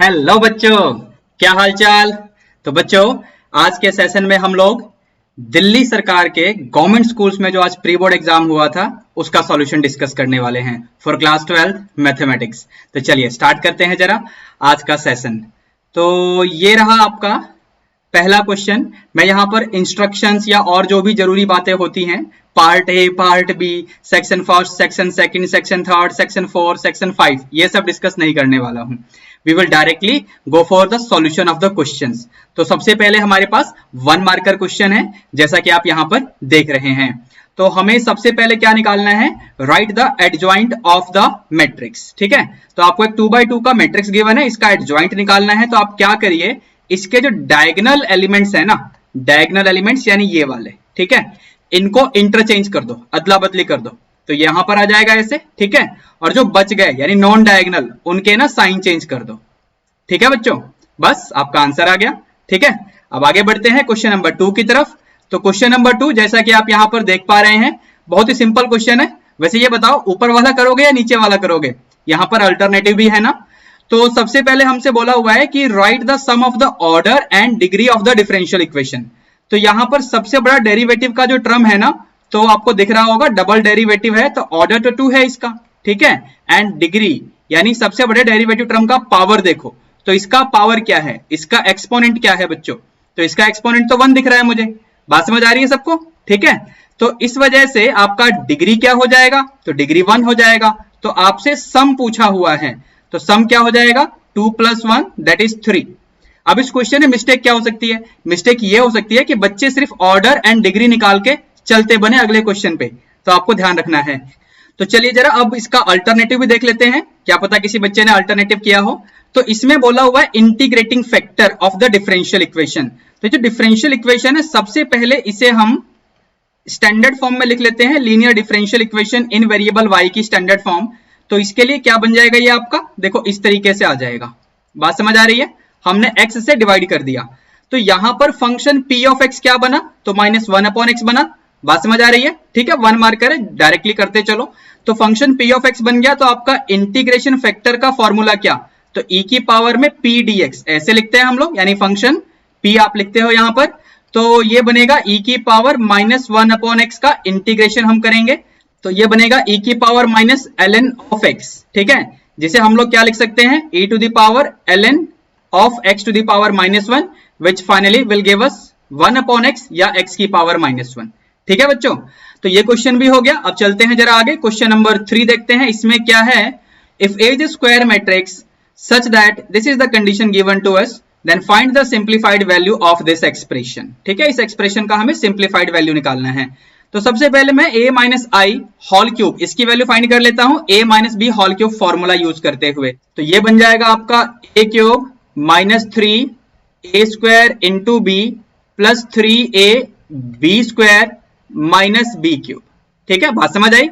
Hello बच्चों, क्या हाल चाल। तो बच्चों, आज के सेशन में हम लोग दिल्ली सरकार के गवर्नमेंट स्कूल्स में जो आज प्री बोर्ड एग्जाम हुआ था उसका सॉल्यूशन डिस्कस करने वाले हैं फॉर क्लास 12 मैथमेटिक्स। तो चलिए स्टार्ट करते हैं जरा आज का सेशन। तो ये रहा आपका पहला क्वेश्चन। मैं यहाँ पर इंस्ट्रक्शंस या और जो भी जरूरी बातें होती हैं, part A, part B, section first, section second, section third, section 4, section 5, ये सब डिस्कस नहीं करने वाला हूँ। We will directly go for the solution of the questions. तो सबसे पहले हमारे पास 1 मार्कर क्वेश्चन है, जैसा कि आप यहाँ पर देख रहे हैं। तो हमें सबसे पहले क्या निकालना है, right the adjoint of the matrix. ठीक है, तो आपको एक 2x2 का मैट्रिक्स गिवन है, इसका एडजॉइंट निकालना है। तो आप क्या करिए, इसके जो डायगोनल एलिमेंट्स है ना, डायगोनल एलिमेंट्स यानी ये वाले, ठीक है, इनको इंटरचेंज कर दो, अदला बदली कर दो। तो यहां पर आ जाएगा ऐसे, ठीक है। और जो बच गए यानी नॉन डायगोनल, उनके ना साइन चेंज कर दो। ठीक है बच्चों, बस आपका आंसर आ गया। ठीक है, अब आगे बढ़ते हैं क्वेश्चन नंबर 2 की तरफ। तो क्वेश्चन नंबर 2 जैसा कि आप यहां पर देख पा रहे हैं, बहुत ही सिंपल क्वेश्चन है। वैसे ये बताओ, ऊपर वाला करोगे या नीचे वाला करोगे? यहां पर अल्टरनेटिव भी है ना। तो सबसे पहले हमसे बोला हुआ है कि write the sum of the order and degree of the differential equation. तो यहां पर सबसे बड़ा डेरिवेटिव का जो टर्म है ना, तो आपको दिख रहा होगा डबल डेरिवेटिव है, तो ऑर्डर तो 2 है इसका, ठीक है। एंड डिग्री यानी सबसे बड़े डेरिवेटिव टर्म का पावर देखो, तो इसका पावर क्या है, इसका एक्सपोनेंट क्या है बच्चों? तो इसका एक्सपोनेंट तो 1 दिख रहा है मुझे। बात समझ आ रही है सबको? ठीक है, तो इस वजह से आपका डिग्री क्या हो जाएगा, तो डिग्री 1 हो जाएगा। तो आपसे सम पूछा हुआ है, तो सम क्या हो जाएगा, 2 + 1 दैट इज 3। अब इस क्वेश्चन में मिस्टेक क्या हो सकती है? मिस्टेक ये हो सकती है कि बच्चे सिर्फ ऑर्डर एंड डिग्री निकाल के चलते बने अगले क्वेश्चन पे, तो आपको ध्यान रखना है। तो चलिए जरा अब इसका अल्टरनेटिव भी देख लेते हैं, क्या पता किसी बच्चे ने अल्टरनेटिव किया हो। तो इसमें बोला हुआ है integrating factor of the differential equation. तो जो डिफरेंशियल इक्वेशन है, सबसे पहले इसे हम स्टैंडर्ड फॉर्म में लिख लेते हैं, linear differential equation in variable y की स्टैंडर्ड फॉर्म। तो इसके लिए क्या बन जाएगा, ये आपका देखो इस तरीके से आ जाएगा। बात समझ आ रही है? हमने x से डिवाइड कर दिया, तो यहां पर फंक्शन p ऑफ x क्या बना, तो -1/x बना। बात समझ आ रही है? ठीक है, 1 मार्कर है, डायरेक्टली करते चलो। तो फंक्शन p ऑफ x बन गया। तो आपका इंटीग्रेशन फैक्टर का फॉर्मूला क्या, तो e की पावर में p dx ऐसे लिखते हैं हम लोग, यानी फंक्शन p आप लिखते हो यहां पर। तो ये बनेगा e की पावर -1/x का इंटीग्रेशन हम करेंगे, तो ये बनेगा e की पावर -ln ऑफ x, ठीक है, जिसे हम लोग क्या लिख सकते हैं, e to the power ln of x to the power -1 which finally will give us 1/x या x की पावर -1। ठीक है बच्चों, तो ये क्वेश्चन भी हो गया। अब चलते हैं जरा आगे, क्वेश्चन नंबर 3 देखते हैं। इसमें क्या है, if A is a square matrix such that this is the condition given to us, then find the simplified value of this expression। ठीक है, इस एक्सप्रेशन का हमें सिंप्लीफाइड वैल्यू निकालना है। तो सबसे पहले मैं a - i होल क्यूब इसकी वैल्यू फाइंड कर लेता हूं, a - b whole cube formula use करते हुए। तो ये बन जाएगा आपका a cube -3a² into b plus 3ab² minus b cube. ठीक है, बात समझ आई?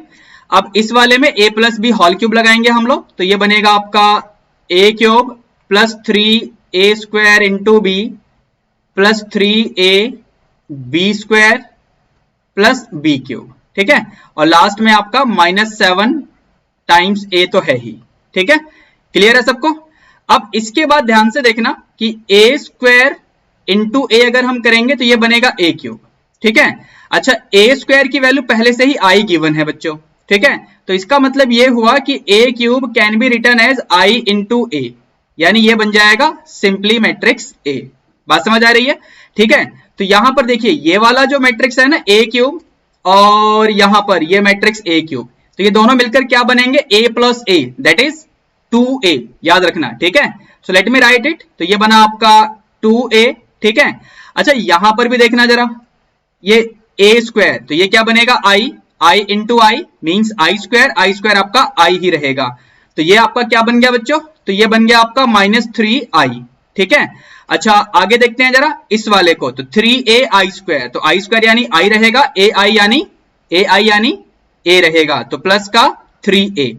अब इस वाले में a + b होल क्यूब लगाएंगे हम लोग, तो ये बनेगा आपका a cube plus 3a² into b plus 3ab² plus b cube. ठीक है, और लास्ट में आपका -7 टाइम्स a तो है ही। ठीक है, क्लियर है सबको? अब इसके बाद ध्यान से देखना कि a² इंटू a अगर हम करेंगे तो ये बनेगा a क्यूब। ठीक है, अच्छा a² की वैल्यू पहले से ही i गिवन है बच्चों। ठीक है, तो इसका मतलब ये हुआ कि a cube can be written as i into a, यानी ये बन जाएगा सिंपली मैट्रिक्स a। बात समझ आ रही है? ठीक है, तो यहां पर देखिए ये वाला जो मैट्रिक्स है ना a क्यूब, और यहां पर ये मैट्रिक्स a क्यूब, तो ये दोनों मिलकर क्या बनेंगे, a + a that is 2a। याद रखना, ठीक है। So let me right it, तो ये बना आपका 2a। ठीक है, अच्छा यहां पर भी देखना जरा, ये a², तो ये क्या बनेगा i into i means i² आपका i ही रहेगा। तो ये आपका क्या बन गया बच्चों, तो ये बन गया आपका -3i। ठीक है, अच्छा आगे देखते हैं जरा इस वाले को, तो 3ai², तो i² यानी i रहेगा, ai यानी a रहेगा, तो प्लस का 3a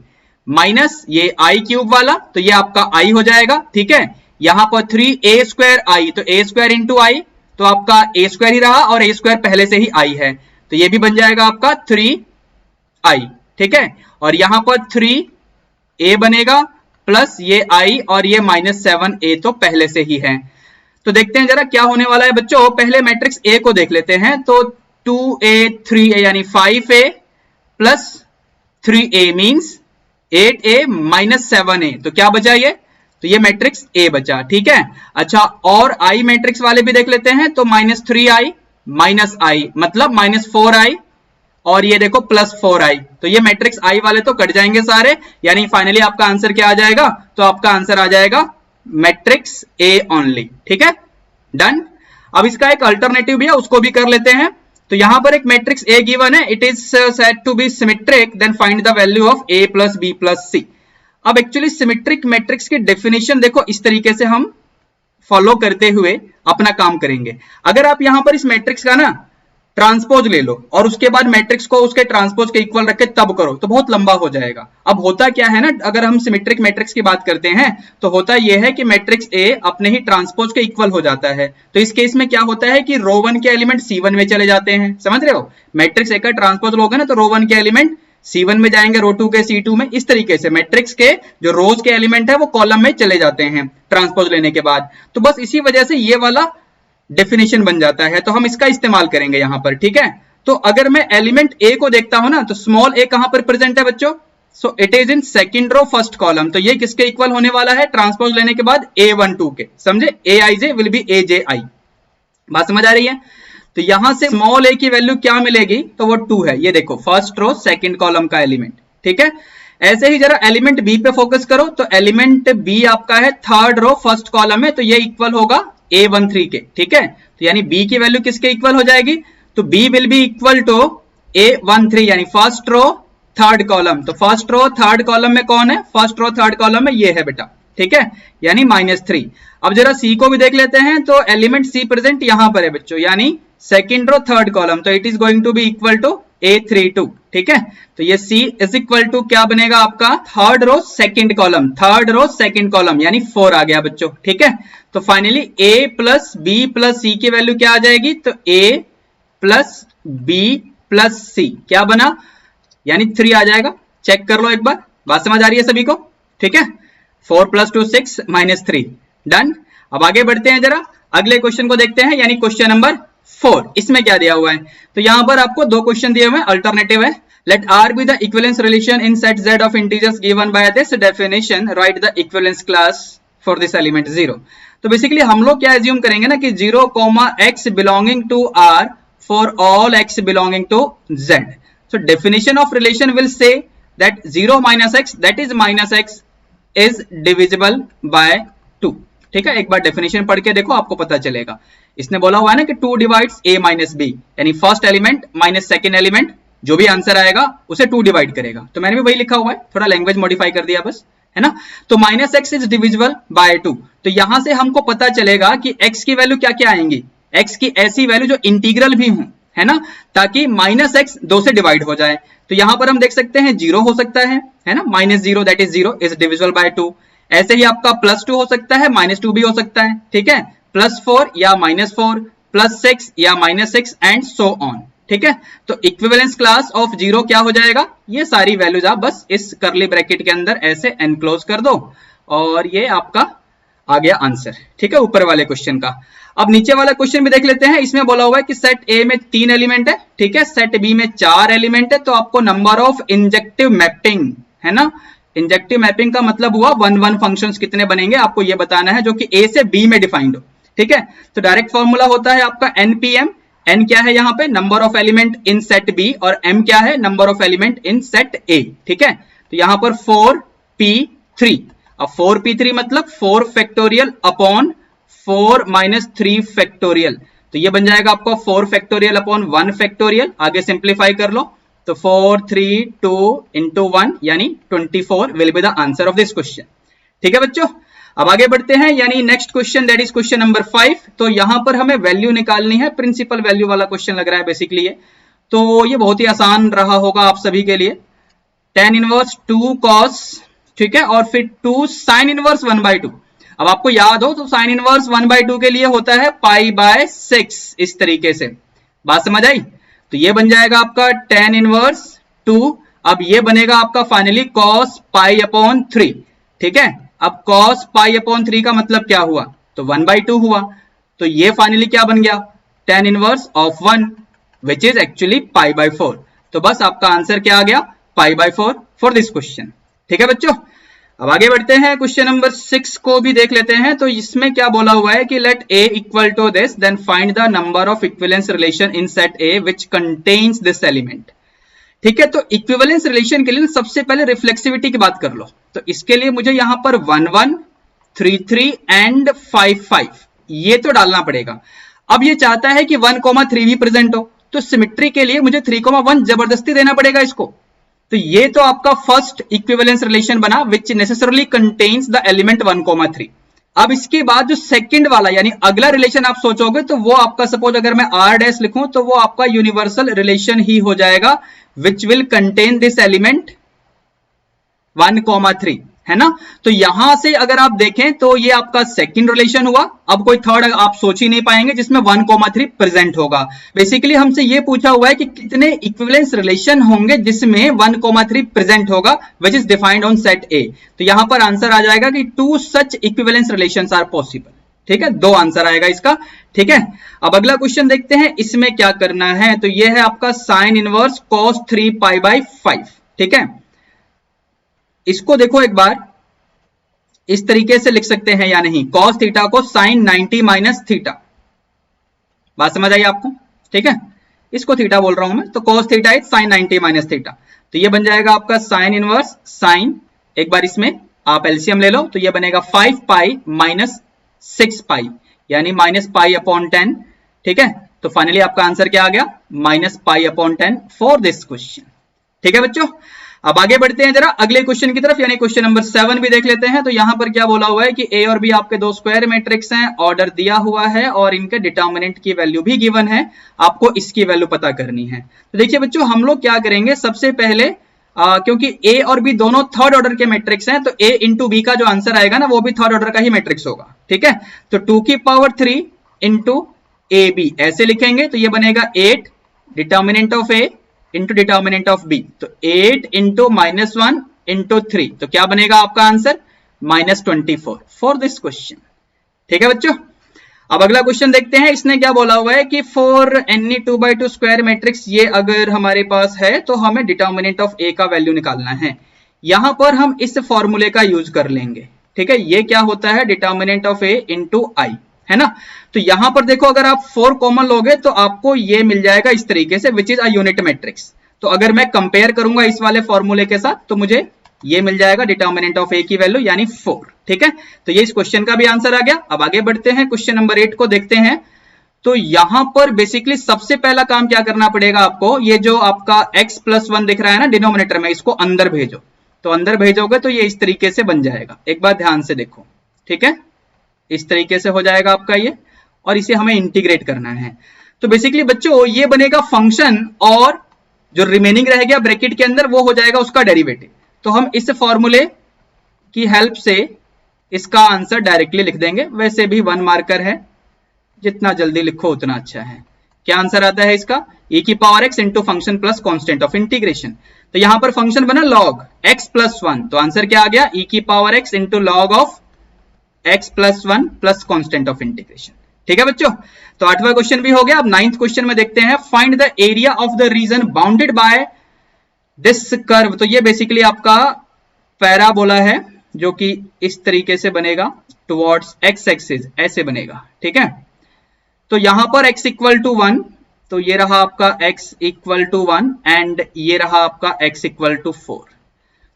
माइनस ये i क्यूब वाला, तो ये आपका i हो जाएगा। ठीक है, यहां पर 3a²i, तो a² इंटू i, तो आपका a² ही रहा, और a² पहले से ही i है, तो ये भी बन जाएगा आपका 3i। ठीक है, और यहां पर 3a बनेगा प्लस ये i और ये -7a तो पहले से ही है। तो देखते हैं जरा क्या होने वाला है बच्चों। पहले मैट्रिक्स A को देख लेते हैं। तो 2a 3a यानी 5a plus 3a means 8a -7a, तो क्या बचा ये? तो ये मैट्रिक्स A बचा, ठीक है। अच्छा, और I मैट्रिक्स वाले भी देख लेते हैं। तो -3i -i मतलब -4i और ये देखो +4i, तो ये मैट्रिक्स I वाले तो कट जाएंगे सारे, यानी फाइनली आपका आंसर क्या आ जाएगा? तो आपका आंसर आ जाएगा मैट्रिक्स A ओनली, ठीक है, डन। अब इसका एक अल्टरनेटिव भी है, उसको भी कर लेते हैं। तो यहां पर एक मैट्रिक्स A गिवन है, it is said to be symmetric, then find the value of A + B + C। अब एक्चुअली सिमेट्रिक मैट्रिक्स की डेफिनेशन देखो, इस तरीके से हम फॉलो करते हुए अपना काम करेंगे। अगर आप यहां पर इस मैट्रिक्स का ना ट्रांसपोज ले लो और उसके बाद मैट्रिक्स को उसके ट्रांसपोज के इक्वल रख के तब करो, तो बहुत लंबा हो जाएगा। अब होता क्या है ना, अगर हम सिमेट्रिक मैट्रिक्स की बात करते हैं तो होता यह है कि मैट्रिक्स A अपने ही ट्रांसपोज के इक्वल हो जाता है। तो इस केस में क्या होता है कि रो 1 के एलिमेंट C1 में चले जाते हैं, समझ रहे हो? मैट्रिक्स A का ट्रांसपोज लोगे ना तो रो 1 के एलिमेंट C1 में जाएंगे, रो 2 के C2 में। इस तरीके से मैट्रिक्स के जो रोज के एलिमेंट है वो कॉलम में चले जाते हैं ट्रांसपोज लेने के बाद। तो बस इसी वजह से ये वाला डेफिनेशन बन जाता है, तो हम इसका इस्तेमाल करेंगे यहां पर, ठीक है। तो अगर मैं एलिमेंट A को देखता हूं ना, तो स्मॉल a कहां पर प्रेजेंट है बच्चों? So it is in second row first column. तो ये किसके इक्वल होने वाला है ट्रांसपोज लेने के बाद? A12 के, समझे? Aij will be AJI। बात समझ आ रही है? तो यहां से स्मॉल a की वैल्यू क्या मिलेगी? तो वो 2 है, ये देखो फर्स्ट रो सेकंड कॉलम का एलिमेंट, ठीक है। ऐसे ही जरा एलिमेंट B पे फोकस करो। तो एलिमेंट B आपका है थर्ड रो फर्स्ट कॉलम में, तो ये इक्वल होगा A13 के, ठीक है। तो यानी B की वैल्यू किसके इक्वल हो जाएगी? तो B will be equal to A13 यानी फर्स्ट रो थर्ड कॉलम। तो फर्स्ट रो थर्ड कॉलम में कौन है? फर्स्ट रो थर्ड कॉलम में ये है बेटा, ठीक है, यानी -3। अब जरा C को भी देख लेते हैं। तो एलिमेंट C प्रेजेंट यहां पर है बच्चों, यानी सेकंड रो थर्ड कॉलम। तो it is going to be equal to A32, ठीक है। तो ये C इज इक्वल टू क्या बनेगा आपका? Third row second column, third row second column यानी 4 आ गया बच्चों, ठीक है। तो फाइनली A + B + C की वैल्यू क्या आ जाएगी? तो A + B + C क्या बना? यानी 3 आ जाएगा। चेक कर लो एक बार, बात समझ आ रही है सभी को? ठीक है, 4 + 2 6 -3, डन। अब आगे बढ़ते हैं, जरा अगले क्वेश्चन को देखते हैं, यानी क्वेश्चन नंबर 4। इसमें क्या दिया हुआ है? तो यहां पर आपको 2 क्वेश्चन दिए हुए हैं, अल्टरनेटिव है। Let R be the equivalence relation in set Z of integers given by this definition. Write the equivalence class for this element 0. तो बेसिकली हम लोग क्या एज्यूम करेंगे ना कि 0, x belonging to R for all x belonging to Z. So definition of relation will say that 0 - x, that is -x, is divisible by 2. ठीक है, एक बार डेफिनेशन पढ़ के देखो, आपको पता चलेगा। इसने बोला हुआ है ना कि 2 डिवाइड्स a - b, यानी first element minus second element, जो भी आंसर आएगा उसे 2 डिवाइड करेगा। तो मैंने भी वही लिखा हुआ है, थोड़ा लैंग्वेज मॉडिफाई कर दिया बस, है ना। तो -x इज डिविजिबल बाय 2। तो यहां से हमको पता चलेगा कि x की वैल्यू क्या क्या आएंगी? x की ऐसी वैल्यू जो इंटीग्रल भी हो, है ना, ताकि -x 2 से डिवाइड हो जाए। तो यहां पर हम देख सकते हैं 0 हो सकता है ना, -0 that is 0 is divisible by 2। ऐसे ही आपका +2 हो सकता है, -2 भी हो सकता है, ठीक है, +4 या -4, +6 या -6 एंड सो ऑन, ठीक है। तो इक्विवेलेंस क्लास ऑफ 0 क्या हो जाएगा? ये सारी वैल्यूज आप बस इस करली ब्रैकेट के अंदर ऐसे एनक्लोज कर दो और ये आपका आ गया आंसर, ठीक है, ऊपर वाले क्वेश्चन का। अब नीचे वाला क्वेश्चन भी देख लेते हैं। इसमें बोला हुआ है कि सेट A में 3 एलिमेंट है, ठीक है, सेट B में 4 एलिमेंट है। तो आपको नंबर ऑफ इंजेक्टिव मैपिंग, है ना, इंजेक्टिव मैपिंग का मतलब हुआ 1-1 फंक्शंस कितने बनेंगे आपको ये बताना है, जो कि A से B में डिफाइंड हो, ठीक है। तो डायरेक्ट फॉर्मूला होता है आपका NPM। n क्या है यहाँ पे? Number of element in set B, और m क्या है? Number of element in set A, ठीक है। तो यहाँ पर 4p3। अब 4p3 मतलब 4 फैक्टोरियल अपॉन 4 - 3 फैक्टोरियल। तो ये बन जाएगा आपका 4 फैक्टोरियल अपॉन 1 फैक्टोरियल। आगे सिंप्लीफाई कर लो, तो 4 3 2 into 1 यानी 24 will be the answer of this question, ठीक है बच्चों। अब आगे बढ़ते हैं, यानी next question that is question number 5। तो यहां पर हमें वैल्यू निकालनी है, प्रिंसिपल वैल्यू वाला क्वेश्चन लग रहा है बेसिकली ये। तो ये बहुत ही आसान रहा होगा आप सभी के लिए। tan इनवर्स 2 cos, ठीक है, और फिर 2 sin इनवर्स 1/2। अब आपको याद हो तो sin इनवर्स 1/2 के लिए होता है π/6, इस तरीके से। बात समझ आई? तो ये बन जाएगा आपका tan इनवर्स 2। अब ये बनेगा आपका फाइनली cos π/3, ठीक है। अब cos पाई अपॉन 3 का मतलब क्या हुआ, तो 1/2 हुआ, तो ये फाइनली क्या बन गया, tan inverse of 1 which is actually π/4। तो बस आपका आंसर क्या आ गया, π/4 फॉर दिस क्वेश्चन। ठीक है बच्चों, अब आगे बढ़ते हैं, क्वेश्चन नंबर 6 को भी देख लेते हैं। तो इसमें क्या बोला हुआ है कि let a equal to this then find the number of equivalence relation in set a which contains this element. ठीक है, तो इक्विवेलेंस रिलेशन के लिए सबसे पहले रिफ्लेक्सिविटी की बात कर लो। तो इसके लिए मुझे यहां पर 1 1 3 3 एंड 5 5 ये तो डालना पड़ेगा। अब ये चाहता है कि 1,3 भी प्रेजेंट हो, तो सिमेट्री के लिए मुझे 3,1 जबरदस्ती देना पड़ेगा इसको। तो ये तो आपका फर्स्ट इक्विवेलेंस रिलेशन बना विच नेसेसरली कंटेन्स द एलिमेंट 1,3। अब इसके बाद जो सेकंड वाला यानी अगला रिलेशन आप सोचोगे तो वो आपका, सपोज अगर मैं r डैश लिखूं तो वो आपका यूनिवर्सल रिलेशन ही हो जाएगा which will contain this element 1,3, है ना। तो यहां से अगर आप देखें तो ये आपका सेकंड रिलेशन हुआ। अब कोई थर्ड आप सोच ही नहीं पाएंगे जिसमें 1,3 प्रेजेंट होगा। बेसिकली हमसे ये पूछा हुआ है कि कितने इक्विवेलेंस रिलेशन होंगे जिसमें 1,3 प्रेजेंट होगा which is defined on set ए। तो यहां पर आंसर आ जाएगा कि 2 सच इक्विवेलेंस रिलेशंस आर पॉसिबल। ठीक है, 2 आंसर आएगा इसका। ठीक है, अब अगला क्वेश्चन देखते हैं, इसमें क्या करना है। तो ये है आपका साइन इनवर्स cos 3π/5। ठीक है, इसको देखो एक बार, इस तरीके से लिख सकते हैं या नहीं, cos थीटा को sin 90 माइनस थीटा। बात समझ आई आपको। ठीक है, इसको थीटा बोल रहा हूं मैं, तो cos theta is sin 90 minus theta. तो ये बन जाएगा आपका साइन इनवर्स साइन, एक बार इसमें आप एलसीएम ले लो, तो ये बनेगा 5π माइनस 6π यानी -π/10। ठीक है, तो फाइनली आपका आंसर क्या आ गया, -π/10 फॉर दिस क्वेश्चन। ठीक है बच्चों, अब आगे बढ़ते हैं जरा अगले क्वेश्चन की तरफ, यानी क्वेश्चन नंबर 7 भी देख लेते हैं। तो यहां पर क्या बोला हुआ है कि ए और बी आपके 2 स्क्वायर मैट्रिक्स हैं, ऑर्डर दिया हुआ है और इनके डिटर्मिनेंट की वैल्यू भी गिवन है, आपको इसकी वैल्यू पता करनी है। तो देखिए बच्चों, हम लोग क्या करेंगे, सबसे पहले क्योंकि ए और बी दोनों थर्ड ऑर्डर के मैट्रिक्स हैं, तो ए इंटू बी का जो आंसर आएगा ना वो भी थर्ड ऑर्डर का ही मैट्रिक्स होगा। ठीक है, तो 2⁻³ इंटू ए बी ऐसे लिखेंगे, तो ये बनेगा 8 determinant of A into determinant of B, तो 8 इंटू -1 इंटू 3, तो क्या बनेगा आपका आंसर, -24 फॉर दिस क्वेश्चन। ठीक है बच्चों, अब अगला क्वेश्चन देखते हैं। इसने क्या बोला हुआ है कि for any 2x2 square matrix, ये अगर हमारे पास है तो हमें डिटर्मिनेंट ऑफ ए का वैल्यू निकालना है। यहां पर हम इस फॉर्मूले का यूज कर लेंगे। ठीक है, ये क्या होता है, डिटर्मिनेंट ऑफ ए इंटू आई, है ना। तो यहां पर देखो, अगर आप 4 कॉमन लोगे तो आपको ये मिल जाएगा इस तरीके से, which is a unit matrix. तो अगर मैं कंपेयर करूंगा इस वाले फॉर्मूले के साथ तो मुझे ये मिल जाएगा डिटर्मिनेंट ऑफ ए की वैल्यू यानी 4। ठीक है, तो ये इस क्वेश्चन का भी आंसर आ गया। अब आगे बढ़ते हैं, क्वेश्चन नंबर 8 को देखते हैं। तो यहां पर बेसिकली सबसे पहला काम क्या करना पड़ेगा आपको, ये जो आपका x+1 दिख रहा है ना डिनोमिनेटर में, इसको अंदर भेजो। तो अंदर भेजोगे तो ये इस तरीके से बन जाएगा, एक बार ध्यान से देखो। ठीक है, इस तरीके से हो जाएगा आपका ये, और इसे हमें इंटीग्रेट करना है। तो बेसिकली बच्चों ये बनेगा फंक्शन, और जो रिमेनिंग रह गया ब्रैकेट के अंदर वो हो जाएगा उसका डेरिवेटिव। तो हम इस फॉर्मूले की हेल्प से इसका आंसर डायरेक्टली लिख देंगे। वैसे भी 1 मार्कर है, जितना जल्दी लिखो उतना अच्छा है। क्या आंसर आता है इसका, e⁻x into function plus constant of integration. तो यहां पर फंक्शन बना log x+1, तो आंसर क्या आ गया, e⁻x into log of x+1 plus constant of integration. ठीक है बच्चों, तो 8वां क्वेश्चन भी हो गया। अब 9th क्वेश्चन में देखते हैं, find the area of the reason bounded by this curve. तो ये बेसिकली आपका पैराबोला है जो कि इस तरीके से बनेगा टुवर्ड्स x एक्सिस, ऐसे बनेगा। ठीक है, तो यहां पर x = 1, तो ये रहा आपका x = 1 एंड ये रहा आपका x = 4।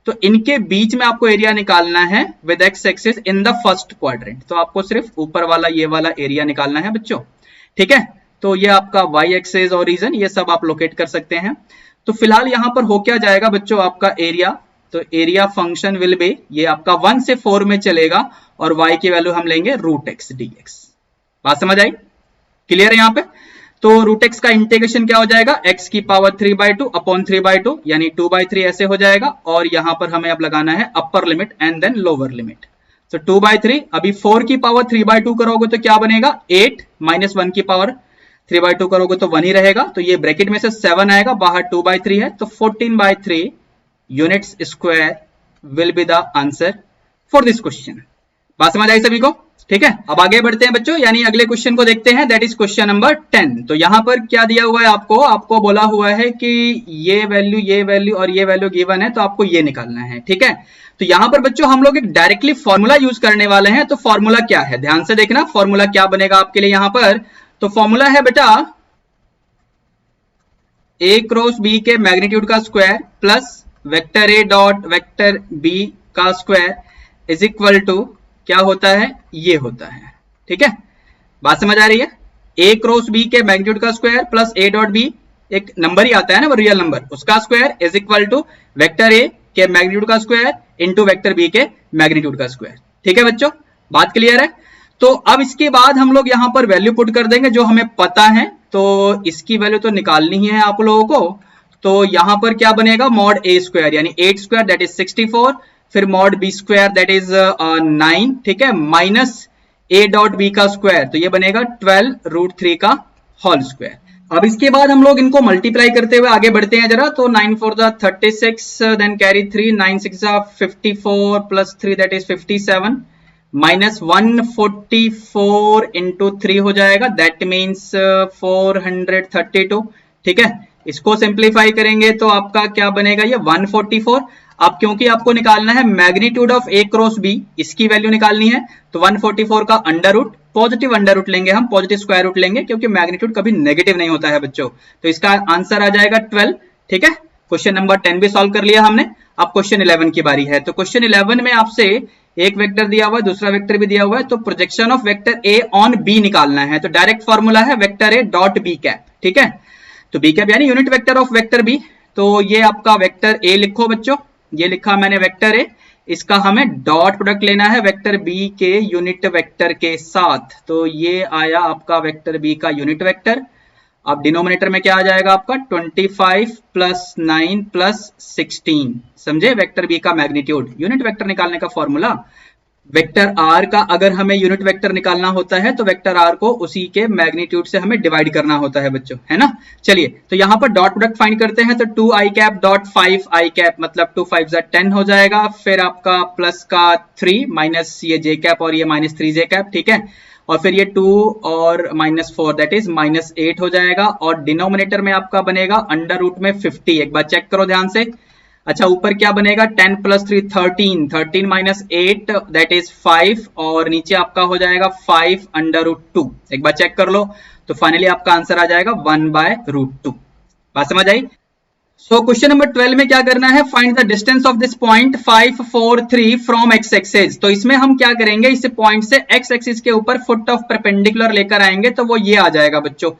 तो इनके बीच में आपको एरिया निकालना है with x axis in the first quadrant. तो आपको सिर्फ ऊपर वाला ये वाला एरिया निकालना है बच्चों। ठीक है, तो ये आपका y एक्सिस और रीजन ये सब आप लोकेट कर सकते हैं। तो फिलहाल यहां पर हो क्या जाएगा बच्चों आपका एरिया, तो एरिया फंक्शन विल बी, ये आपका 1 से 4 में चलेगा और y की वैल्यू हम लेंगे √x dx। बात समझ आई, क्लियर है यहाँ पे। तो √x का इंटीग्रेशन क्या हो जाएगा, x⁻³ अपॉन 3/2 यानी 2/3 ऐसे हो जाएगा, और यहां पर हमें अब लगाना है upper limit and then lower limit. तो 2/3, अभी 4⁻³ करोगे तो क्या बनेगा, 8 - 1⁻³ करोगे तो 1 ही रहेगा। तो ये ब्रैकेट में से 7 आएगा, बाहर 2/3 है, तो 14/3 units square will be the answer for this question. बात समझ आई सभी को? ठीक है, अब आगे बढ़ते हैं बच्चों, यानी अगले क्वेश्चन को देखते हैं, दैट इज क्वेश्चन नंबर 10। तो यहाँ पर क्या दिया हुआ है आपको बोला हुआ है कि ये वैल्यू और ये वैल्यू गिवन है, तो आपको ये निकालना है। ठीक है, तो यहाँ पर बच्चों हम लोग एक डायरेक्टली फॉर्मूला यूज करने वाले हैं। तो फॉर्मूला क्या है, ध्यान से देखना, फॉर्मूला क्या बनेगा आपके लिए यहाँ पर। तो फॉर्मूला है बेटा ए क्रॉस बी के मैग्नीट्यूड का square plus vector A dot vector B का स्क्वायर इज इक्वल टू क्या होता है, ये होता है। ठीक है, बात समझ आ रही है? ए क्रॉस बी के मैग्नीट्यूड का square plus A dot B, एक नंबर ही आता है ना, वो रियल नंबर, उसका square is equal to vector A के मैग्नीट्यूड का स्क्वायर इनटू वेक्टर बी के मैग्नीट्यूड का स्क्वायर। ठीक है बच्चों, बात क्लियर है? तो अब इसके बाद हम लोग यहाँ पर वैल्यू पुट कर देंगे जो हमें पता है। तो इसकी वैल्यू तो निकालनी ही है आप लोगों को। तो यहाँ पर क्या बनेगा, मॉड ए स्क्वायर यानी 8 स्क्वायर दैट इज 64, फिर mod B square that is 9, ठीक है, माइनस ए डॉट बी का स्क्वायर, तो ये बनेगा 12√3 का होल स्क्वायर। अब इसके बाद हम लोग इनको मल्टीप्लाई करते हुए आगे बढ़ते हैं जरा। तो 9 4 36, then carry 3, 9 6 54 plus 3 that is 57, minus 144 into 3 हो जाएगा, दैट मीन्स 432। ठीक है, इसको सिंप्लीफाई करेंगे तो आपका क्या बनेगा, ये 144। अब क्योंकि आपको निकालना है magnitude of A cross B, इसकी वैल्यू निकालनी है, तो 144 का under root, positive under root लेंगे हम, पॉजिटिव स्क्वायर रूट लेंगे, क्योंकि मैग्नीट्यूड कभी नेगेटिव नहीं होता है बच्चों। तो इसका आंसर आ जाएगा 12। ठीक है, क्वेश्चन नंबर 10 भी सॉल्व कर लिया हमने। अब क्वेश्चन 11 की बारी है। तो क्वेश्चन 11 में आपसे एक वेक्टर दिया हुआ है, दूसरा वेक्टर भी दिया हुआ है, तो projection of vector A on B निकालना है। तो डायरेक्ट फॉर्मूला है vector A dot B cap. ठीक है, तो बी कैप यानी unit vector of vector B. तो ये आपका वेक्टर ए लिखो बच्चों, ये लिखा मैंने वेक्टर ए, इसका हमें डॉट प्रोडक्ट लेना है वेक्टर बी के यूनिट वेक्टर के साथ। तो ये आया आपका वेक्टर बी का यूनिट वेक्टर। अब डिनोमिनेटर में क्या आ जाएगा आपका 25 प्लस 9 प्लस 16, समझे, वेक्टर बी का मैग्नीट्यूड। यूनिट वेक्टर निकालने का फॉर्मूला, वेक्टर आर का अगर हमें यूनिट वेक्टर निकालना होता है तो वेक्टर आर को उसी के मैग्नीट्यूड से हमें डिवाइड करना होता है बच्चों, है ना। चलिए, तो यहाँ पर डॉट प्रोडक्ट फाइंड करते हैं। तो 2 i cap dot 5 i cap मतलब 2 5 10 हो जाएगा, फिर आपका प्लस का 3 माइनस ये j कैप और ये माइनस 3j कैप। ठीक है, और फिर ये 2 और माइनस 4 दैट इज माइनस 8 हो जाएगा, और डिनोमिनेटर में आपका बनेगा अंडर रूट में 50। एक बार चेक करो ध्यान से। अच्छा, ऊपर क्या बनेगा 10 प्लस 3 13, 13 माइनस 8 दैट इज 5, और नीचे आपका हो जाएगा 5 अंडर रूट 2। एक बार चेक कर लो, तो फाइनली आपका आंसर आ जाएगा 1/√2। बात समझ आई? सो क्वेश्चन नंबर 12 में क्या करना है, find the distance of this point 5 4 3 from x axis. तो इसमें हम क्या करेंगे, इस पॉइंट से एक्स एक्सिस के ऊपर फुट ऑफ परपेंडिकुलर लेकर आएंगे, तो वो ये आ जाएगा बच्चों।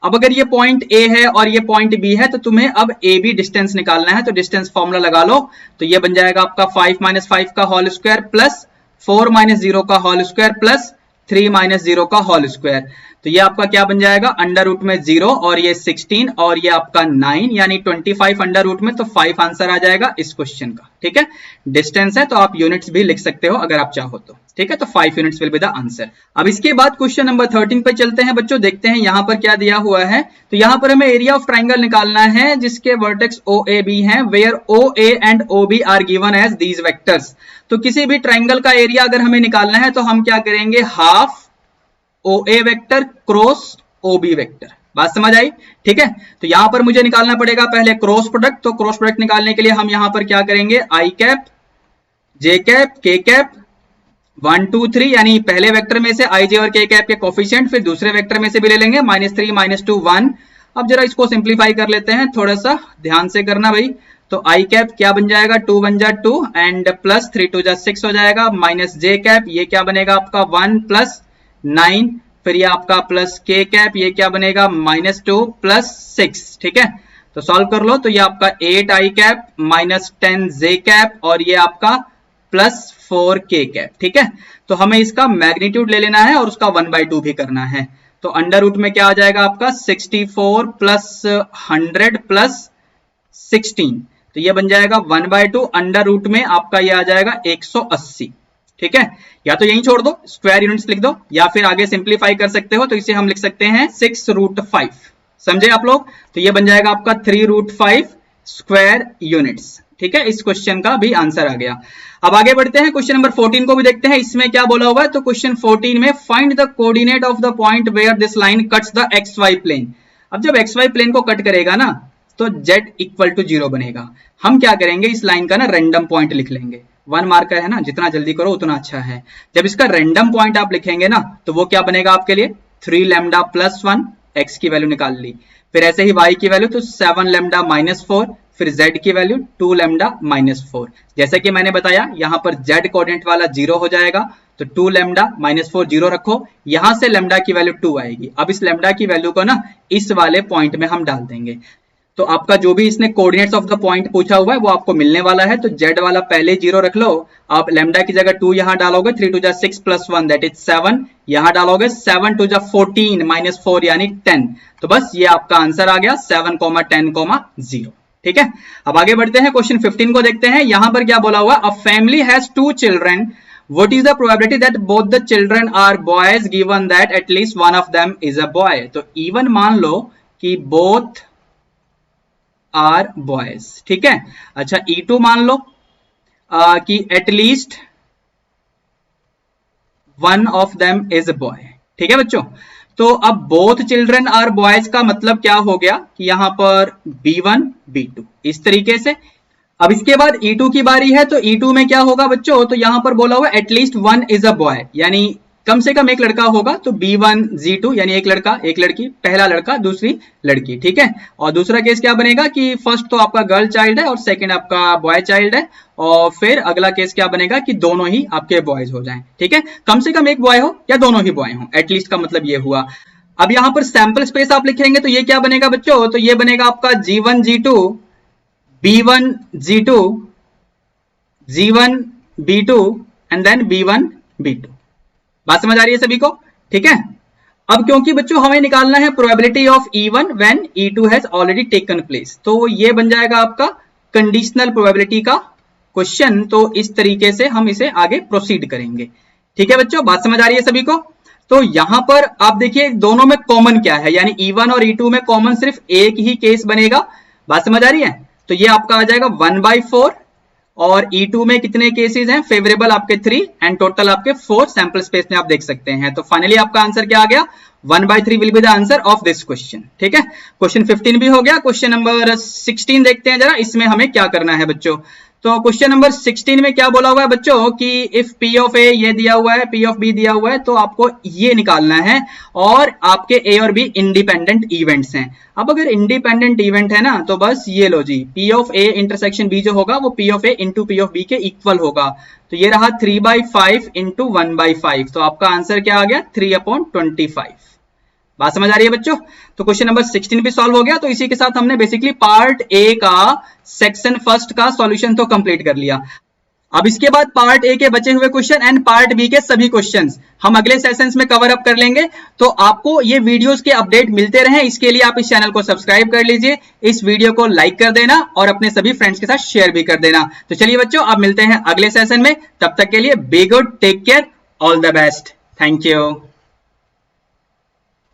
अब अगर ये पॉइंट ए है और ये पॉइंट बी है, तो तुम्हें अब ए बी डिस्टेंस निकालना है। तो डिस्टेंस फॉर्मूला लगा लो, तो ये बन जाएगा आपका 5 माइनस 5 का होल स्क्वायर प्लस 4 माइनस 0 का होल स्क्वायर प्लस 3 माइनस 0 का होल स्क्वायर। तो ये आपका क्या बन जाएगा, अंडर रूट में 0 और ये 16 और ये आपका 9 यानी 25 अंडर रूट में, तो 5 आंसर आ जाएगा इस क्वेश्चन का। ठीक है, डिस्टेंस है तो आप यूनिट्स भी लिख सकते हो अगर आप चाहो तो। ठीक है, तो 5 units will be the answer. अब इसके बाद क्वेश्चन नंबर 13 पे चलते हैं बच्चों, देखते हैं यहाँ पर क्या दिया हुआ है। तो यहाँ पर हमें एरिया ऑफ ट्राइंगल निकालना है जिसके वर्टेक्स OAB हैं, where OA and OB are given as these vectors. तो किसी भी ट्राइंगल का एरिया अगर हमें निकालना है तो हम क्या करेंगे, half OA vector cross OB vector. बात समझ आई? ठीक है, तो यहां पर मुझे निकालना पड़ेगा पहले क्रॉस प्रोडक्ट। तो क्रॉस प्रोडक्ट निकालने के लिए हम यहां पर क्या करेंगे, I cap J cap K cap 1 2 3, यानी पहले वेक्टर में से I J और K कैप के कोफिशिएंट, फिर दूसरे वेक्टर में से भी ले लेंगे, -3 -2 1। अब जरा इसको सिंप्लीफाई कर लेते हैं, थोड़ा सा ध्यान से करना भाई। तो I कैप क्या बन जाएगा, 2 1 जा 2 एंड प्लस 3 2 जा 6 हो जाएगा, माइनस J कैप ये क्या बनेगा आपका 1 प्लस 9, फिर ये आपका प्लस K कैप ये क्या बनेगा -2 प्लस 6। ठीक है, तो सॉल्व कर लो, तो ये आपका 8 I cap minus 10 J cap और ये आपका प्लस 4 K कैप। ठीक है, तो हमें इसका मैग्नीट्यूड ले लेना है और उसका 1/2 भी करना है। तो अंडर रूट में क्या आ जाएगा आपका 64 प्लस 100 प्लस 16, तो ये बन जाएगा 1/2, अंडर रूट में आपका ये आ जाएगा 180। ठीक है, या तो यहीं छोड़ दो, स्क्वायर यूनिट्स लिख दो, या फिर आगे सिंप्लीफाई कर सकते हो, तो इसे हम लिख सकते हैं 6√5। समझे आप लोग? तो ये बन जाएगा आपका 3√5 स्क्वायर यूनिट्स। ठीक है, इस क्वेश्चन का भी आंसर आ गया। अब आगे बढ़ते हैं, क्वेश्चन नंबर 14 को भी देखते हैं, इसमें क्या बोला हुआ है। तो क्वेश्चन 14 में find the coordinate of the point where this line cuts the X Y plane. अब जब एक्स वाई प्लेन को कट करेगा ना तो z इक्वल टू 0 बनेगा। हम क्या करेंगे, इस लाइन का ना रैंडम पॉइंट लिख लेंगे। 1 मार्कर है ना, जितना जल्दी करो उतना अच्छा है। जब इसका रैंडम पॉइंट आप लिखेंगे ना तो वो क्या बनेगा आपके लिए 3 लैम्डा प्लस 1, x की वैल्यू निकाल ली। फिर ऐसे ही y की वैल्यू तो 7 लैम्डा माइनस 4, फिर z की वैल्यू 2 लैम्डा माइनस 4। जैसे कि मैंने बताया यहाँ पर z कोऑर्डिनेट वाला 0 हो जाएगा, तो 2 लैम्डा माइनस 4 0 रखो, यहां से लैम्डा की वैल्यू 2 आएगी। अब इस लैम्डा की वैल्यू को ना इस वाले पॉइंट में हम डाल देंगे। तो आपका जो भी इसने कोऑर्डिनेट्स ऑफ द पॉइंट पूछा हुआ है वो आपको मिलने वाला है। तो z वाला पहले 0 रख लो, आप लैम्डा की जगह 2 यहां डालोगे, 3 2 जा 6 प्लस 1 दैट इज 7, यहां डालोगे 7 2 जा 14 माइनस 4 यानी 10। तो बस ये आपका आंसर आ गया 7, 10, 0। ठीक है, अब आगे बढ़ते हैं, क्वेश्चन 15 को देखते हैं। यहां पर क्या बोला हुआ, a family has 2 children, what is the probability that both the children are boys given that at least one of them is a boy. तो इवन मान लो कि बोथ आर बॉयज। ठीक है, अच्छा E2 मान लो कि at least one of them is a boy. ठीक है बच्चों, तो अब बोथ चिल्ड्रन आर बॉयज का मतलब क्या हो गया कि यहां पर B1 B2 इस तरीके से। अब इसके बाद E2 की बारी है, तो E2 में क्या होगा बच्चों, तो यहां पर बोला हुआ at least one is a boy, यानी कम से कम एक लड़का होगा। तो B1 Z2 यानी एक लड़का एक लड़की, पहला लड़का दूसरी लड़की। ठीक है, और दूसरा केस क्या बनेगा कि फर्स्ट तो आपका गर्ल चाइल्ड है और सेकंड आपका बॉय चाइल्ड है, और फिर अगला केस क्या बनेगा कि दोनों ही आपके बॉयज हो जाएं। ठीक है, कम से कम एक बॉय हो या दोनों ही बॉय हो, एटलीस्ट का मतलब ये हुआ। अब यहां पर सैंपल स्पेस आप लिखेंगे तो ये क्या बनेगा बच्चों, तो ये बनेगा आपका G1 G2, B1 G2, G1 B2 and then B1 B2। बात समझ आ रही है सभी को? ठीक है, अब क्योंकि बच्चों हमें निकालना है probability of E1 when E2 has already taken place, तो ये बन जाएगा आपका कंडीशनल प्रोबेबिलिटी का क्वेश्चन। तो इस तरीके से हम इसे आगे प्रोसीड करेंगे। ठीक है बच्चों, बात समझ आ रही है सभी को? तो यहां पर आप देखिए दोनों में कॉमन क्या है, यानी E1 और E2 में कॉमन सिर्फ एक ही केस बनेगा। बात समझ आ रही है? तो ये आपका आ जाएगा 1/4, और E2 में कितने केसेस हैं, फेवरेबल आपके 3 एंड टोटल आपके 4 सैंपल स्पेस में आप देख सकते हैं। तो फाइनली आपका आंसर क्या आ गया, 1/3 will be the answer of this question. ठीक है, क्वेश्चन 15 भी हो गया। क्वेश्चन नंबर 16 देखते हैं जरा, इसमें हमें क्या करना है बच्चों। तो क्वेश्चन नंबर 16 में क्या बोला हुआ है बच्चों कि इफ P ऑफ A ये दिया हुआ है, P ऑफ B दिया हुआ है, तो आपको ये निकालना है, और आपके A और B इंडिपेंडेंट इवेंट्स हैं। अब अगर इंडिपेंडेंट इवेंट है ना तो बस ये लो जी, P of A intersection B जो होगा वो P of A into P of B के इक्वल होगा। तो ये रहा 3/5 इंटू 1/5, तो आपका आंसर क्या आ गया 3/25। बात समझ आ रही है बच्चों? तो क्वेश्चन नंबर 16 भी सॉल्व हो गया। तो इसी के साथ हमने बेसिकली पार्ट ए का सेक्शन फर्स्ट का सॉल्यूशन तो कंप्लीट कर लिया। अब इसके बाद पार्ट ए के बचे हुए क्वेश्चन एंड पार्ट बी के सभी क्वेश्चंस हम अगले सेशंस में कवर अप कर लेंगे। तो आपको ये वीडियोस के अपडेट मिलते रहे, इसके लिए आप इस चैनल को सब्सक्राइब कर लीजिए, इस वीडियो को लाइक कर देना और अपने सभी फ्रेंड्स के साथ शेयर भी कर देना। तो चलिए बच्चों, अब मिलते हैं अगले सेशन में, तब तक के लिए be good, take care, all the best, thank you.